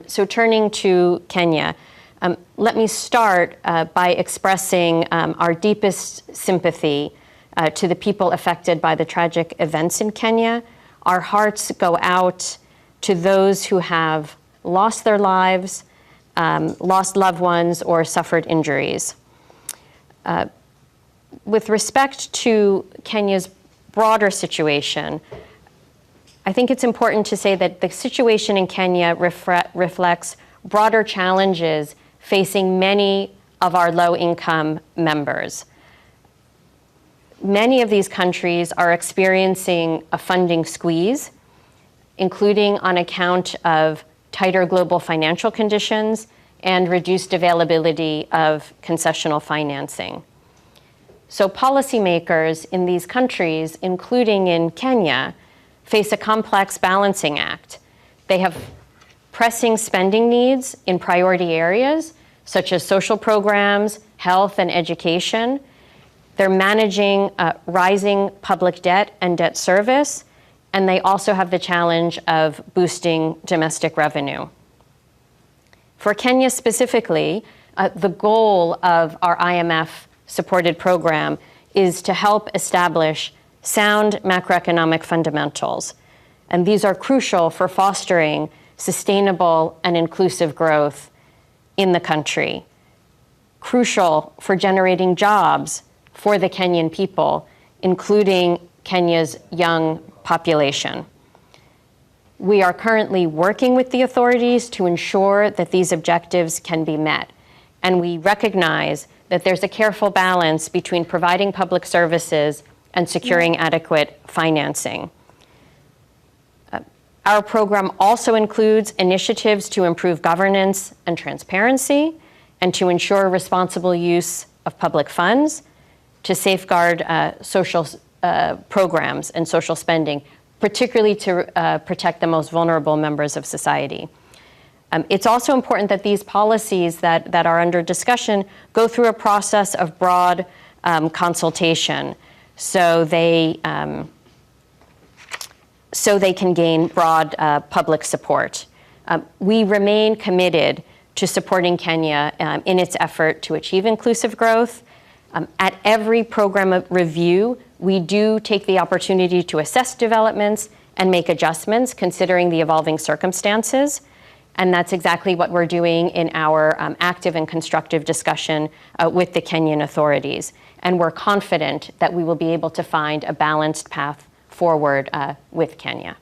So turning to Kenya, let me start by expressing our deepest sympathy to the people affected by the tragic events in Kenya. Our hearts go out to those who have lost their lives, lost loved ones, or suffered injuries. With respect to Kenya's broader situation, I think it's important to say that the situation in Kenya reflects broader challenges facing many of our low-income members. Many of these countries are experiencing a funding squeeze, including on account of tighter global financial conditions and reduced availability of concessional financing. So policymakers in these countries, including in Kenya, face a complex balancing act. They have pressing spending needs in priority areas, such as social programs, health, and education. They're managing rising public debt and debt service, and they also have the challenge of boosting domestic revenue. For Kenya specifically, the goal of our IMF-supported program is to help establish sound macroeconomic fundamentals. And these are crucial for fostering sustainable and inclusive growth in the country, crucial for generating jobs for the Kenyan people, including Kenya's young population. We are currently working with the authorities to ensure that these objectives can be met. And we recognize that there's a careful balance between providing public services and securing adequate financing. Our program also includes initiatives to improve governance and transparency and to ensure responsible use of public funds, to safeguard social programs and social spending, particularly to protect the most vulnerable members of society. It's also important that these policies that are under discussion go through a process of broad consultation so they can gain broad public support. We remain committed to supporting Kenya in its effort to achieve inclusive growth. At every program review, we do take the opportunity to assess developments and make adjustments considering the evolving circumstances. And that's exactly what we're doing in our active and constructive discussion with the Kenyan authorities. And we're confident that we will be able to find a balanced path forward with Kenya.